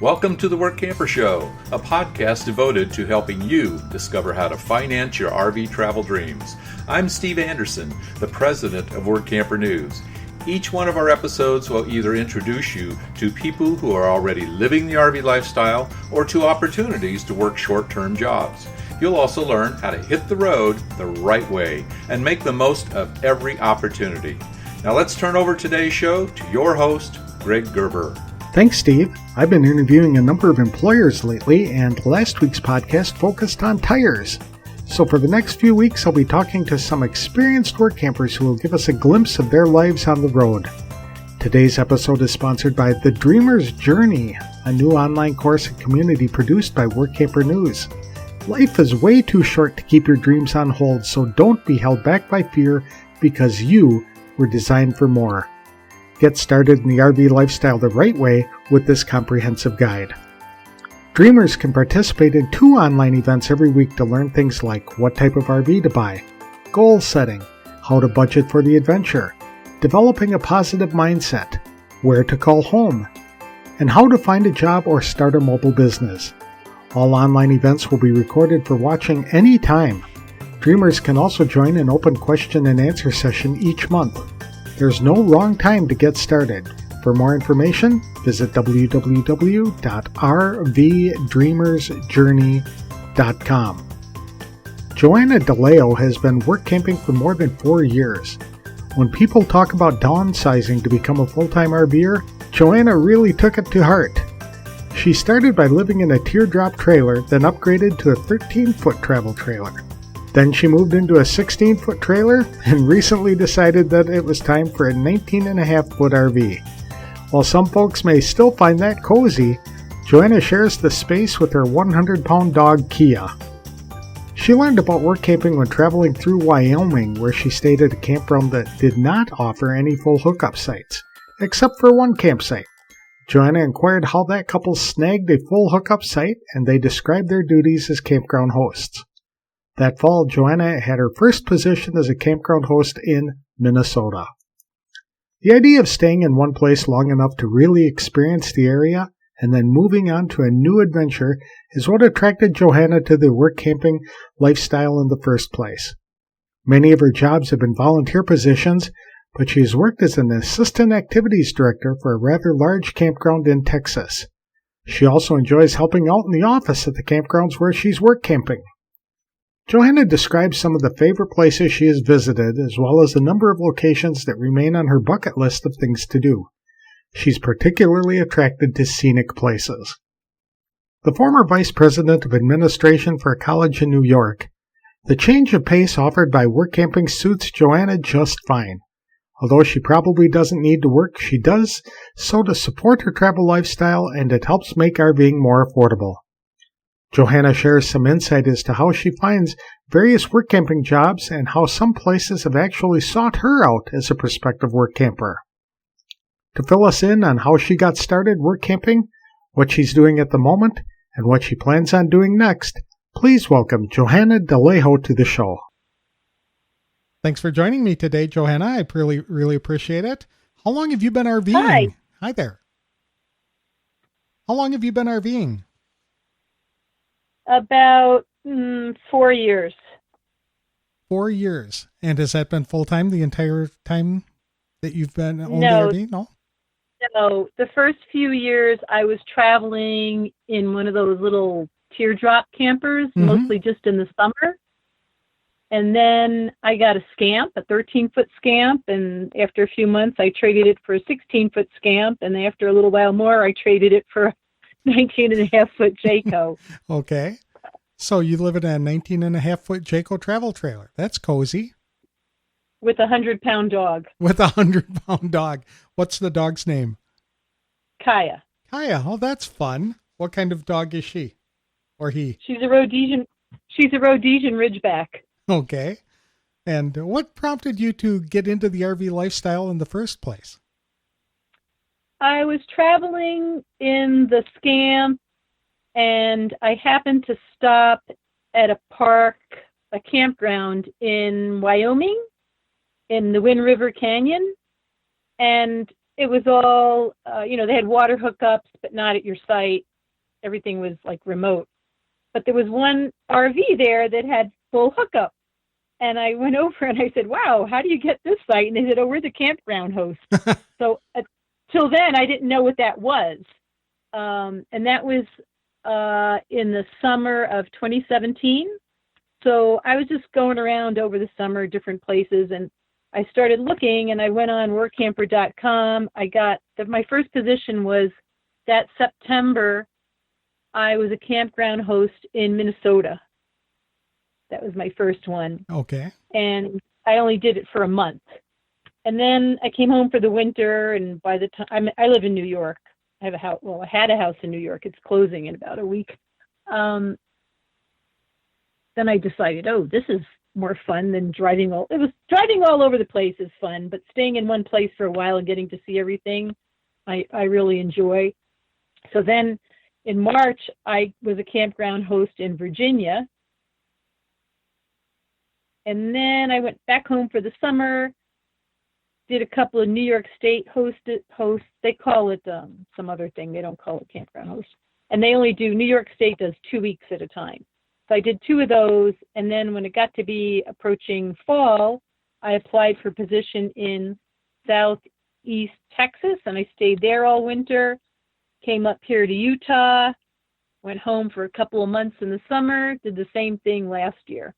Welcome to the Workamper Show, a podcast devoted to helping you discover how to finance your RV travel dreams. I'm Steve Anderson, the president of Workamper News. Each one of our episodes will either introduce you to people who are already living the RV lifestyle or to opportunities to work short-term jobs. You'll also learn how to hit the road the right way and make the most of every opportunity. Now let's turn over today's show to your host, Greg Gerber. Thanks, Steve. I've been interviewing a number of employers lately, and last week's podcast focused on tires. So for the next few weeks, I'll be talking to some experienced work campers who will give us a glimpse of their lives on the road. Today's episode is sponsored by The Dreamer's Journey, a new online course and community produced by Workamper News. Life is way too short to keep your dreams on hold, so don't be held back by fear because you were designed for more. Get started in the RV lifestyle the right way with this comprehensive guide. Dreamers can participate in 2 online events every week to learn things like what type of RV to buy, goal setting, how to budget for the adventure, developing a positive mindset, where to call home, and how to find a job or start a mobile business. All online events will be recorded for watching anytime. Dreamers can also join an open question and answer session each month. There's no wrong time to get started. For more information, visit www.rvdreamersjourney.com. Johanna D'Aleo has been work camping for more than 4 years. When people talk about downsizing to become a full-time RVer, Johanna really took it to heart. She started by living in a teardrop trailer, then upgraded to a 13-foot travel trailer. Then she moved into a 16-foot trailer and recently decided that it was time for a 19.5-foot RV. While some folks may still find that cozy, Johanna shares the space with her 100-pound dog, Kia. She learned about work camping when traveling through Wyoming, where she stayed at a campground that did not offer any full hookup sites, except for one campsite. Johanna inquired how that couple snagged a full hookup site, and they described their duties as campground hosts. That fall, Johanna had her first position as a campground host in Minnesota. The idea of staying in one place long enough to really experience the area and then moving on to a new adventure is what attracted Johanna to the work camping lifestyle in the first place. Many of her jobs have been volunteer positions, but she has worked as an assistant activities director for a rather large campground in Texas. She also enjoys helping out in the office at the campgrounds where she's work camping. Johanna describes some of the favorite places she has visited, as well as a number of locations that remain on her bucket list of things to do. She's particularly attracted to scenic places. The former vice president of administration for a college in New York, the change of pace offered by work camping suits Johanna just fine. Although she probably doesn't need to work, she does so to support her travel lifestyle, and it helps make RVing more affordable. Johanna shares some insight as to how she finds various work camping jobs and how some places have actually sought her out as a prospective work camper. To fill us in on how she got started work camping, what she's doing at the moment, and what she plans on doing next, please welcome Johanna D'Aleo to the show. Thanks for joining me today, Johanna. I really appreciate it. How long have you been RVing? Hi. Hi there. How long have you been RVing? About 4 years. 4 years. And has that been full-time the entire time that you've been on the RV? No? No. The first few years I was traveling in one of those little teardrop campers, mostly just in the summer. And then I got a Scamp, a 13-foot Scamp, and after a few months I traded it for a 16-foot Scamp, and after a little while more I traded it for a 19.5-foot Jayco. Okay. So you live in a 19.5-foot Jayco travel trailer. That's cozy. With a 100-pound dog. With a 100-pound dog. What's the dog's name? Kaya. Kaya. Oh, that's fun. What kind of dog is she? Or he? She's a Rhodesian Ridgeback. Okay. And what prompted you to get into the RV lifestyle in the first place? I was traveling in the Scamp, and I happened to stop at a campground in Wyoming, in the Wind River Canyon, and it was all, they had water hookups, but not at your site. everything was like remote. But there was one RV there that had full hookup. And I went over and I said, wow, how do you get this site? And they said, oh, we're the campground host. So till then, I didn't know what that was. And that was in the summer of 2017. So I was just going around over the summer, different places, and I started looking, and I went on workamper.com. My first position was that September. I was a campground host in Minnesota. That was my first one. Okay. And I only did it for a month. And then I came home for the winter, and by the time I live in New York. I have a house. Well, I had a house in New York. It's closing in about a week. Then I decided, oh, this is more fun than driving all over the place is fun, but staying in one place for a while and getting to see everything, I really enjoy. So then in March, I was a campground host in Virginia. And then I went back home for the summer, did a couple of New York State hosts. They call it some other thing. They don't call it campground host. And they only do, New York State does 2 weeks at a time. So I did 2 of those. And then when it got to be approaching fall, I applied for a position in Southeast Texas, and I stayed there all winter, came up here to Utah, went home for a couple of months in the summer, did the same thing last year.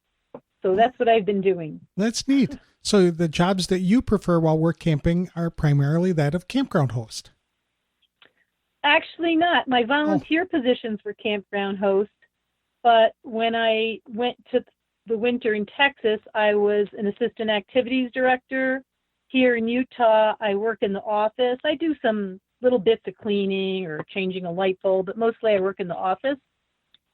So that's what I've been doing. That's neat. So the jobs that you prefer while work camping are primarily that of campground host. Actually not. My volunteer positions were campground host, but when I went to the winter in Texas, I was an assistant activities director. Here in Utah, I work in the office. I do some little bits of cleaning or changing a light bulb, but mostly I work in the office.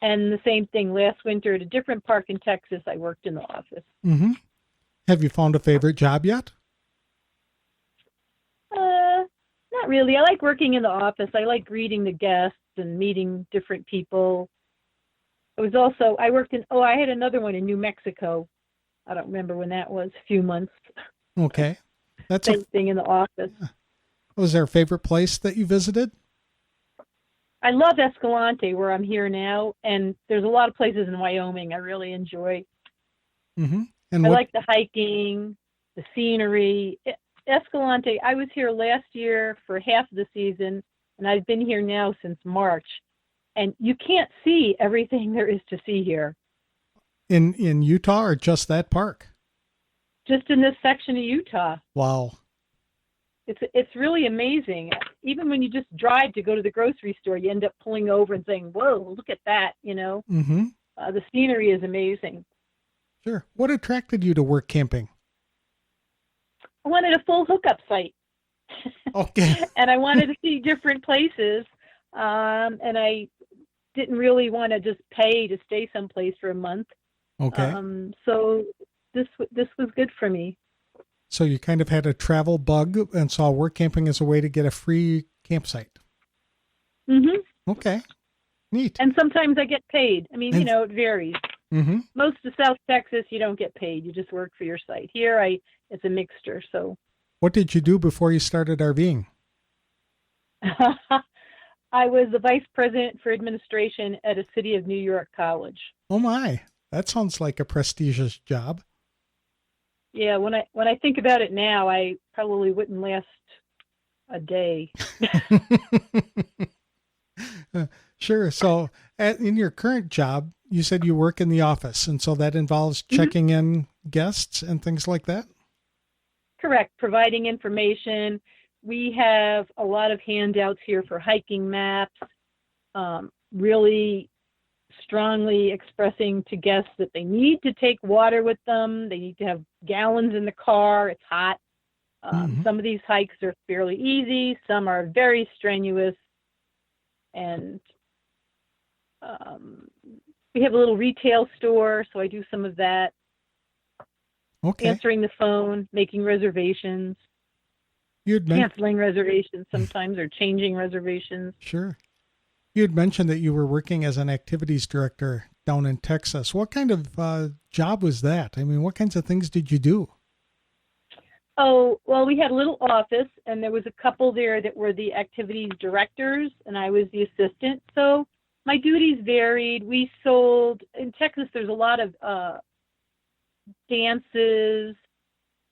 And the same thing last winter at a different park in Texas, I worked in the office. Mm-hmm. Have you found a favorite job yet? Not really. I like working in the office. I like greeting the guests and meeting different people. I had another one in New Mexico. I don't remember when that was, a few months. Okay. That's Same thing in the office. Was there a favorite place that you visited? I love Escalante, where I'm here now, and there's a lot of places in Wyoming I really enjoy. Mm-hmm. I like the hiking, the scenery. Escalante, I was here last year for half of the season, and I've been here now since March, and you can't see everything there is to see here. In Utah, or just that park? Just in this section of Utah. Wow. It's really amazing. Even when you just drive to go to the grocery store, you end up pulling over and saying, whoa, look at that, Mm-hmm. The scenery is amazing. Sure. What attracted you to work camping? I wanted a full hookup site. Okay. And I wanted to see different places. And I didn't really want to just pay to stay someplace for a month. Okay. So this was good for me. So you kind of had a travel bug and saw work camping as a way to get a free campsite. Mm-hmm. Okay. Neat. And sometimes I get paid. I mean, it varies. Mm-hmm. Most of South Texas, you don't get paid. You just work for your site. Here, it's a mixture. So. What did you do before you started RVing? I was the vice president for administration at a City of New York college. Oh my, that sounds like a prestigious job. Yeah, when I think about it now, I probably wouldn't last a day. Sure. So in your current job, you said you work in the office, and so that involves checking in guests and things like that? Correct. Providing information. We have a lot of handouts here for hiking maps, really strongly expressing to guests that they need to take water with them. They need to have gallons in the car. It's hot. Some of these hikes are fairly easy. Some are very strenuous. And we have a little retail store, so I do some of that. Okay. Answering the phone, making reservations, canceling reservations sometimes, or changing reservations. Sure. You had mentioned that you were working as an activities director down in Texas. What kind of job was that? I mean, what kinds of things did you do? Oh, well, we had a little office, and there was a couple there that were the activities directors, and I was the assistant. So my duties varied. We sold, in Texas, there's a lot of dances,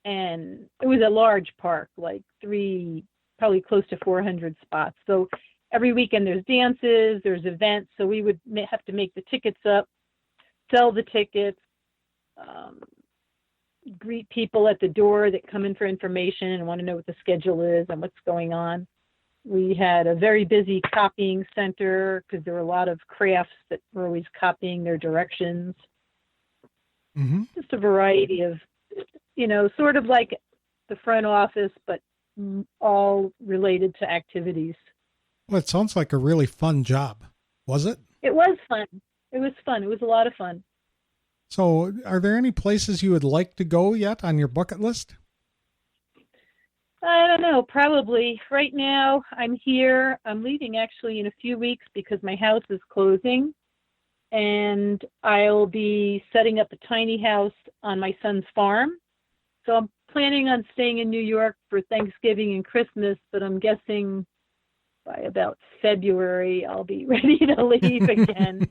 and it was a large park, like probably close to 400 spots. So every weekend there's dances, there's events. So we would have to make the tickets up, sell the tickets, greet people at the door that come in for information and want to know what the schedule is and what's going on. We had a very busy copying center because there were a lot of crafts that were always copying their directions. Mm-hmm. Just a variety of, sort of like the front office, but all related to activities. Well, it sounds like a really fun job. Was it? It was fun. It was fun. It was a lot of fun. So are there any places you would like to go yet on your bucket list? I don't know, probably. Right now, I'm here. I'm leaving actually in a few weeks because my house is closing, and I'll be setting up a tiny house on my son's farm. So I'm planning on staying in New York for Thanksgiving and Christmas, but I'm guessing by about February, I'll be ready to leave again.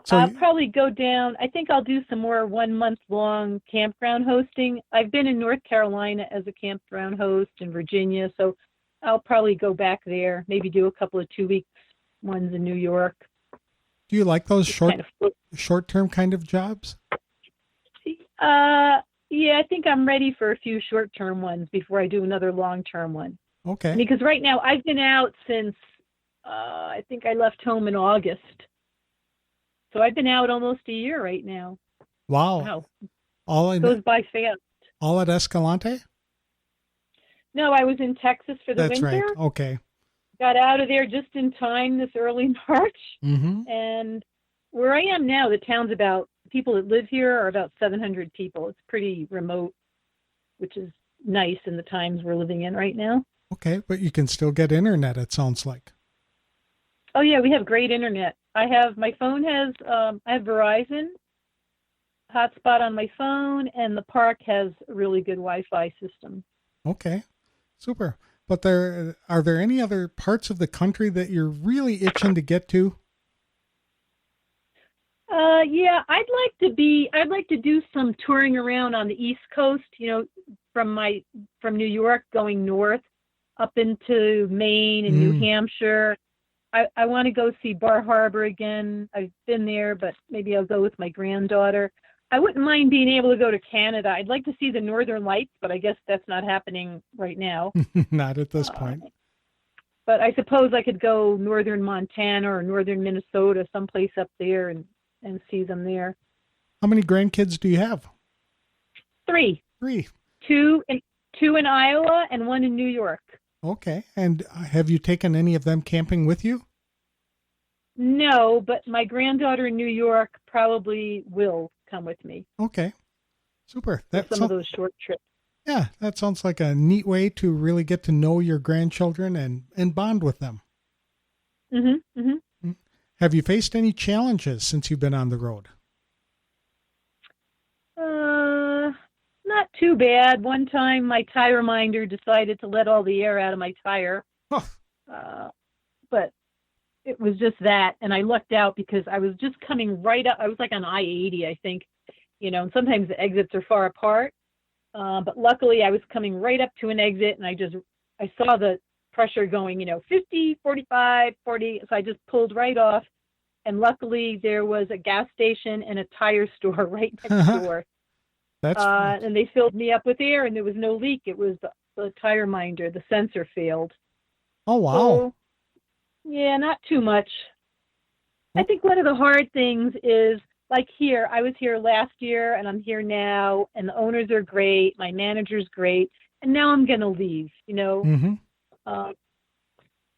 So I'll probably go down. I think I'll do some more 1 month long campground hosting. I've been in North Carolina as a campground host, in Virginia, so I'll probably go back there, maybe do a couple of 2 weeks ones in New York. do you like those Just short-term kind of jobs? Yeah, I think I'm ready for a few short-term ones before I do another long-term one. Okay. Because right now I've been out since I think I left home in August. So I've been out almost a year right now. Wow. Wow. Goes by fast. All at Escalante? No, I was in Texas for the That's winter. right. Okay. Got out of there just in time this early March. Mm-hmm. And where I am now, the town's people that live here are about 700 people. It's pretty remote, which is nice in the times we're living in right now. Okay, but you can still get internet, it sounds like. Oh yeah, we have great internet. My phone has, I have Verizon hotspot on my phone, and the park has a really good Wi-Fi system. Okay, super. But are there any other parts of the country that you're really itching to get to? Yeah, I'd like to do some touring around on the East Coast, from New York going north up into Maine and New Hampshire. I want to go see Bar Harbor again. I've been there, but maybe I'll go with my granddaughter. I wouldn't mind being able to go to Canada. I'd like to see the Northern Lights, but I guess that's not happening right now. Not at this point. But I suppose I could go northern Montana or northern Minnesota, someplace up there, and see them there. How many grandkids do you have? 3. 3. 2 in Iowa and 1 in New York. Okay. And have you taken any of them camping with you? No, but my granddaughter in New York probably will come with me. Okay. Super. Some of those short trips. Yeah, that sounds like a neat way to really get to know your grandchildren and bond with them. Mm-hmm. Mm-hmm. Have you faced any challenges since you've been on the road? Not too bad. One time my tire minder decided to let all the air out of my tire. Oh. But it was just that. And I lucked out because I was just coming right up. I was like on I-80, I think, and sometimes the exits are far apart. But luckily I was coming right up to an exit, and I saw the pressure going, 50, 45, 40. So I just pulled right off. And luckily there was a gas station and a tire store right next door. And they filled me up with air, and there was no leak. It was the tire minder. The sensor failed. Oh, wow. So, yeah, not too much. I think one of the hard things is, like here, I was here last year and I'm here now, and the owners are great. My manager's great. And now I'm going to leave, Mm-hmm.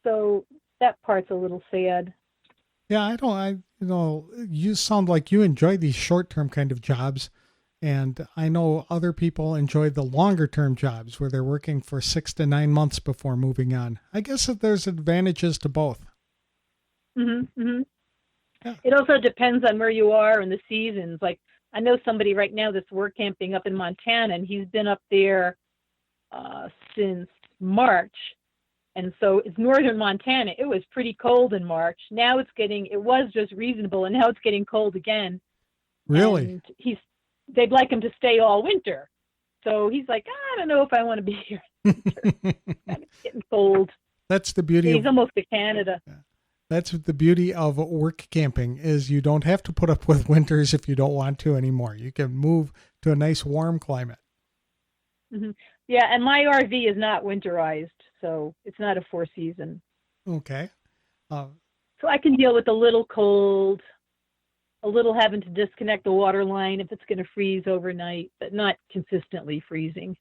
So that part's a little sad. Yeah, you sound like you enjoy these short-term kind of jobs. And I know other people enjoy the longer-term jobs where they're working for 6 to 9 months before moving on. I guess that there's advantages to both. Mm-hmm. Mm-hmm. Yeah. It also depends on where you are in the seasons. Like, I know somebody right now that's workamping up in Montana, and he's been up there since March. And so it's northern Montana. It was pretty cold in March. Now it was just reasonable, and now it's getting cold again. Really? And they'd like him to stay all winter. So he's like, I don't know if I want to be here. It's getting cold. That's the beauty. He's almost to Canada. That's the beauty of work camping is you don't have to put up with winters if you don't want to anymore. You can move to a nice warm climate. Mm-hmm. Yeah, and my RV is not winterized, so it's not a 4-season. Okay. So I can deal with a little cold, a little having to disconnect the water line if it's going to freeze overnight, but not consistently freezing.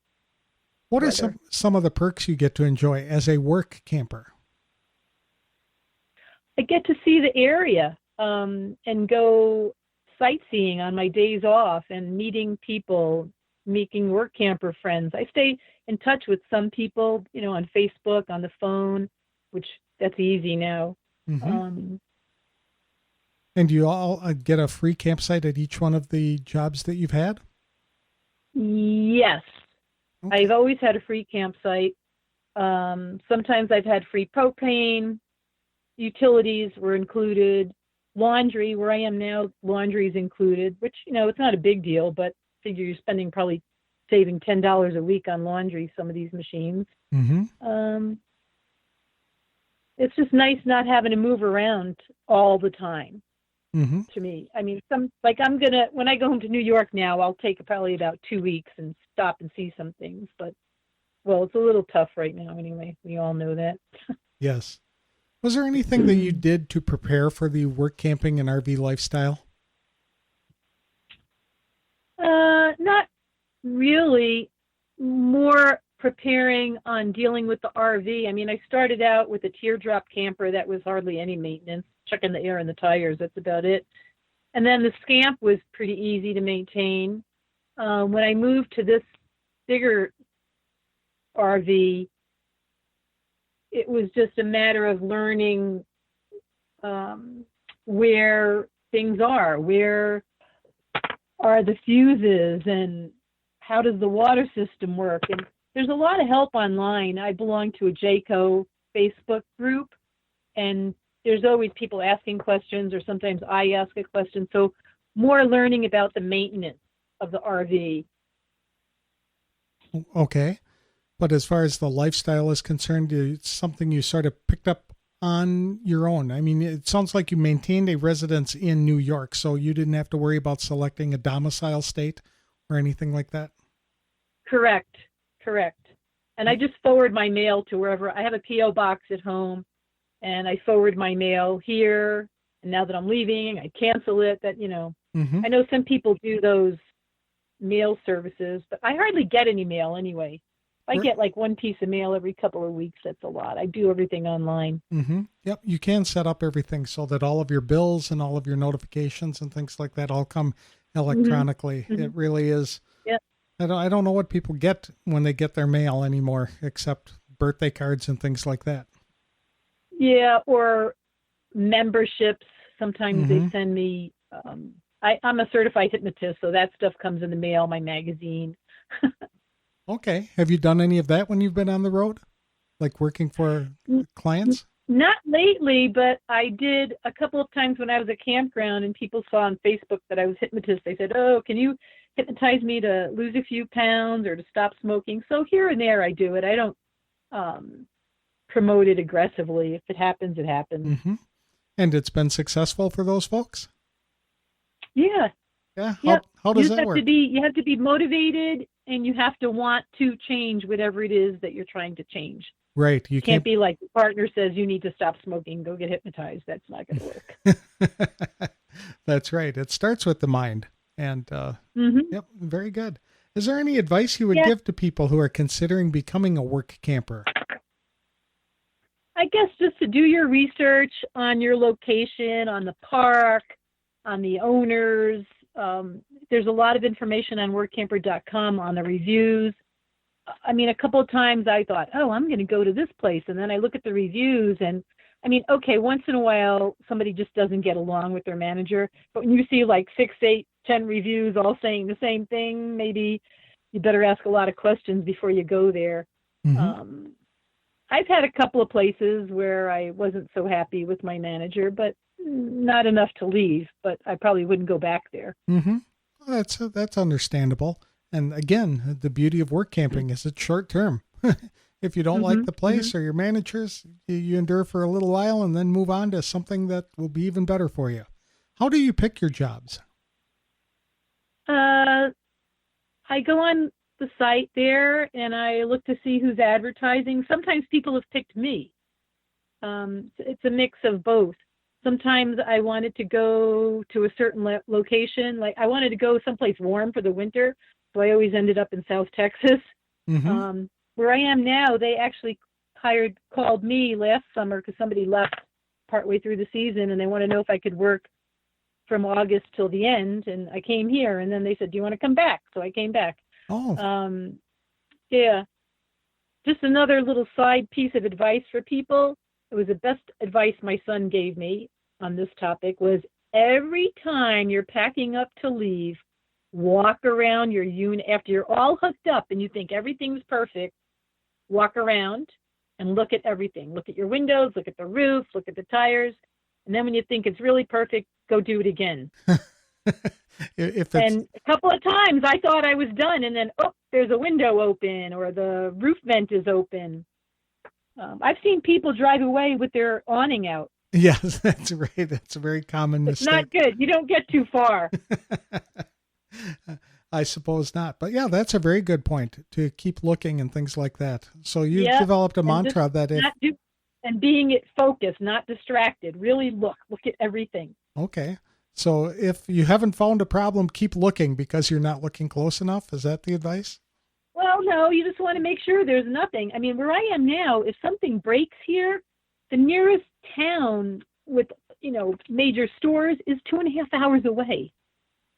What are some of the perks you get to enjoy as a work camper? I get to see the area and go sightseeing on my days off and meeting people, making work camper friends. I stay in touch with some people, on Facebook, on the phone, which that's easy now. Mm-hmm. And do you all get a free campsite at each one of the jobs that you've had? Yes. Okay. I've always had a free campsite. Sometimes I've had free propane. Utilities were included. Laundry, where I am now, laundry is included, which, it's not a big deal, but figure you're probably saving $10 a week on laundry, some of these machines. Mm-hmm. It's just nice not having to move around all the time. Mm-hmm. To me, I mean, when I go home to New York now, I'll take probably about 2 weeks and stop and see some things, but it's a little tough right now anyway. We all know that. Yes. Was there anything that you did to prepare for the work camping and RV lifestyle? Not really. More preparing on dealing with the RV. I mean, I started out with a teardrop camper that was hardly any maintenance, checking the air in the tires. That's about it. And then the Scamp was pretty easy to maintain. When I moved to this bigger RV, it was just a matter of learning where things are, where are the fuses, and how does the water system work. And there's a lot of help online. I belong to a JCO Facebook group, and there's always people asking questions, or sometimes I ask a question. So more learning about the maintenance of the RV. Okay. But as far as the lifestyle is concerned, it's something you sort of picked up on your own. I mean, it sounds like you maintained a residence in New York, so you didn't have to worry about selecting a domicile state or anything like that? Correct. And I just forward my mail to wherever. I have a P.O. box at home, and I forward my mail here. And now that I'm leaving, I cancel it. Mm-hmm. I know some people do those mail services, but I hardly get any mail anyway. If I get like one piece of mail every couple of weeks, that's a lot. I do everything online. Mm-hmm. Yep. You can set up everything so that all of your bills and all of your notifications and things like that all come electronically. Mm-hmm. It really is. Yep. I don't know what people get when they get their mail anymore, except birthday cards and things like that. Yeah, or memberships. Sometimes they send me, I'm a certified hypnotist, so that stuff comes in the mail, my magazine. Okay. Have you done any of that when you've been on the road? Like working for clients? Not lately, but I did a couple of times when I was at campground and people saw on Facebook that I was hypnotist. They said, "Oh, can you hypnotize me to lose a few pounds or to stop smoking?" So here and there I do it. I don't promote it aggressively. If it happens, it happens. Mm-hmm. And it's been successful for those folks? Yeah. Yeah. Yep. How does that work? You have to be motivated, and you have to want to change whatever it is that you're trying to change. Right. You can't be like the partner says you need to stop smoking, go get hypnotized. That's not going to work. That's right. It starts with the mind. And yep, very good. Is there any advice you would give to people who are considering becoming a work camper? I guess just to do your research on your location, on the park, on the owners. There's a lot of information on workamper.com on the reviews. I mean, a couple of times I thought, oh, I'm going to go to this place. And then I look at the reviews and I mean, okay, once in a while, somebody just doesn't get along with their manager. But when you see like 6, 8, 10 reviews all saying the same thing, maybe you better ask a lot of questions before you go there. Mm-hmm. I've had a couple of places where I wasn't so happy with my manager, but not enough to leave. But I probably wouldn't go back there. Mm-hmm. Well, that's understandable. And again, the beauty of work camping is it's short term. If you don't like the place or your managers, you endure for a little while and then move on to something that will be even better for you. How do you pick your jobs? I go on the site there and I look to see who's advertising. Sometimes people have picked me. It's a mix of both. Sometimes I wanted to go to a certain location. Like I wanted to go someplace warm for the winter. So I always ended up in South Texas. Mm-hmm. Where I am now, they actually called me last summer because somebody left partway through the season and they want to know if I could work from August till the end. And I came here and then they said, do you want to come back? So I came back. Oh. Yeah. Just another little side piece of advice for people. It was the best advice my son gave me on this topic was every time you're packing up to leave, walk around your unit after you're all hooked up and you think everything's perfect. Walk around and look at everything. Look at your windows, look at the roof, look at the tires. And then when you think it's really perfect, go do it again. And a couple of times I thought I was done. And then, there's a window open or the roof vent is open. I've seen people drive away with their awning out. Yes, that's right. That's a very common mistake. It's not good. You don't get too far. I suppose not. But yeah, that's a very good point to keep looking and things like that. So you've developed a mantra that and being focused, not distracted. Really look at everything. Okay. So if you haven't found a problem, keep looking because you're not looking close enough. Is that the advice? Well, no, you just want to make sure there's nothing. I mean, where I am now, if something breaks here, the nearest town with, major stores is 2.5 hours away.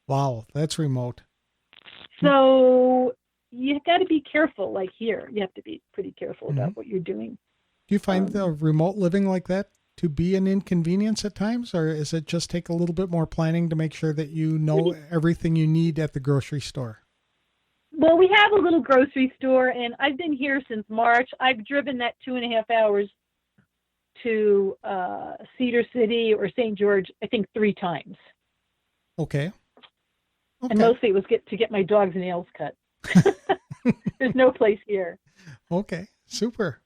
Wow, that's remote. So you got to be careful. Like here, you have to be pretty careful about what you're doing. Do you find the remote living like that to be an inconvenience at times, or is it just take a little bit more planning to make sure that you know everything you need at the grocery store? Well, we have a little grocery store, and I've been here since March. I've driven that 2.5 hours to Cedar City or St. George, I think 3 times. Okay. And mostly it was to get my dog's nails cut. There's no place here. Okay, super.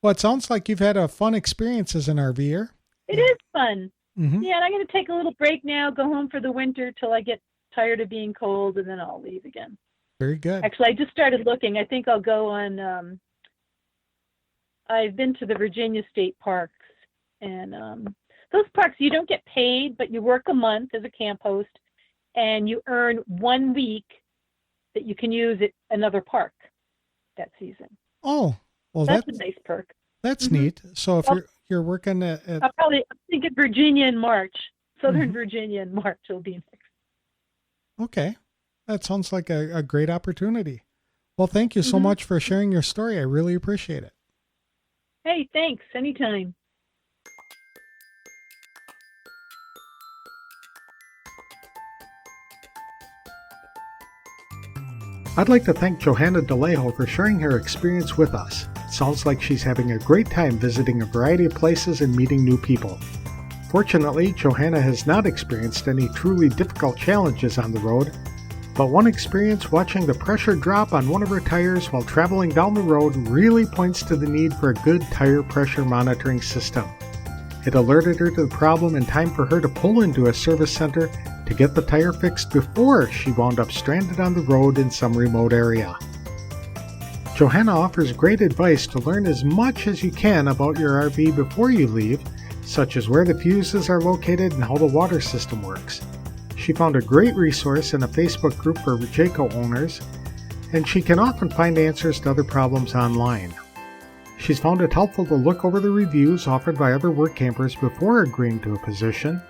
Well, it sounds like you've had a fun experience as an RVer. It is fun. Mm-hmm. Yeah, and I'm going to take a little break now, go home for the winter till I get tired of being cold, and then I'll leave again. Very good. Actually, I just started looking. I think I'll go on, I've been to the Virginia State Parks, and those parks, you don't get paid, but you work a month as a camp host, and you earn 1 week that you can use at another park that season. Oh, well, that's a nice perk. That's neat. So if you're working at I'll probably think of Virginia in March. Southern Virginia in March will be next. Okay. That sounds like a great opportunity. Well, thank you so much for sharing your story. I really appreciate it. Hey, thanks. Anytime. I'd like to thank Johanna D'Aleo for sharing her experience with us. It sounds like she's having a great time visiting a variety of places and meeting new people. Fortunately, Johanna has not experienced any truly difficult challenges on the road, but one experience watching the pressure drop on one of her tires while traveling down the road really points to the need for a good tire pressure monitoring system. It alerted her to the problem in time for her to pull into a service center to get the tire fixed before she wound up stranded on the road in some remote area. Johanna offers great advice to learn as much as you can about your RV before you leave, such as where the fuses are located and how the water system works. She found a great resource in a Facebook group for Jayco owners, and she can often find answers to other problems online. She's found it helpful to look over the reviews offered by other work campers before agreeing to a position.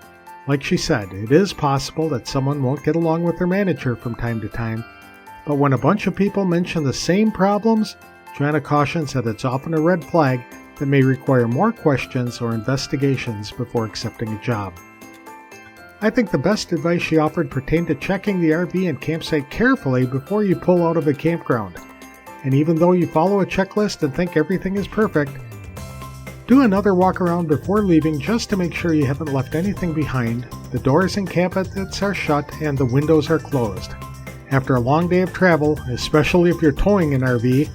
Like she said, it is possible that someone won't get along with their manager from time to time, but when a bunch of people mention the same problems, Johanna cautions that it's often a red flag that may require more questions or investigations before accepting a job. I think the best advice she offered pertained to checking the RV and campsite carefully before you pull out of a campground. And even though you follow a checklist and think everything is perfect, Do another walk around before leaving just to make sure you haven't left anything behind. The doors and cabinets are shut and the windows are closed. After a long day of travel, especially if you're towing an RV,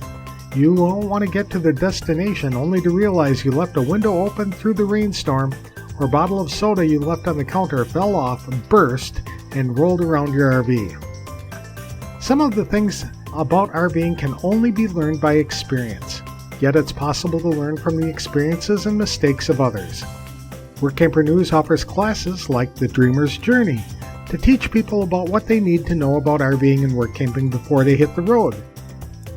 you won't want to get to the destination only to realize you left a window open through the rainstorm, or a bottle of soda you left on the counter fell off, burst, and rolled around your RV. Some of the things about RVing can only be learned by experience, yet it's possible to learn from the experiences and mistakes of others. Workamper News offers classes like The Dreamer's Journey to teach people about what they need to know about RVing and work camping before they hit the road.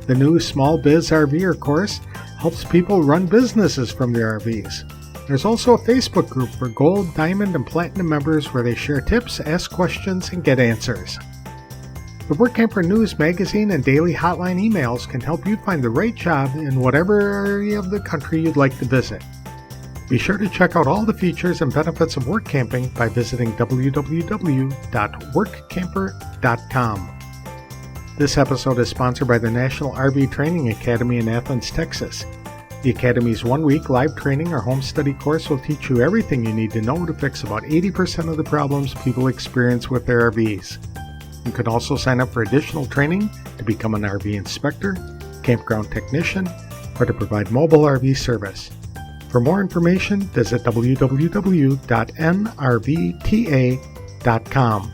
The new Small Biz RVer course helps people run businesses from their RVs. There's also a Facebook group for Gold, Diamond, and Platinum members where they share tips, ask questions, and get answers. The Workamper News magazine and daily hotline emails can help you find the right job in whatever area of the country you'd like to visit. Be sure to check out all the features and benefits of work camping by visiting www.workamper.com. This episode is sponsored by the National RV Training Academy in Athens, Texas. The Academy's one-week live training or home study course will teach you everything you need to know to fix about 80% of the problems people experience with their RVs. You can also sign up for additional training to become an RV inspector, campground technician, or to provide mobile RV service. For more information, visit www.nrvta.com.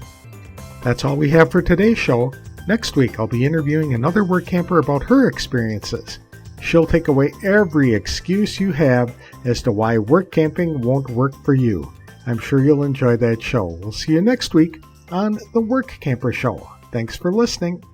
That's all we have for today's show. Next week, I'll be interviewing another work camper about her experiences. She'll take away every excuse you have as to why work camping won't work for you. I'm sure you'll enjoy that show. We'll see you next week on The Work Camper Show. Thanks for listening.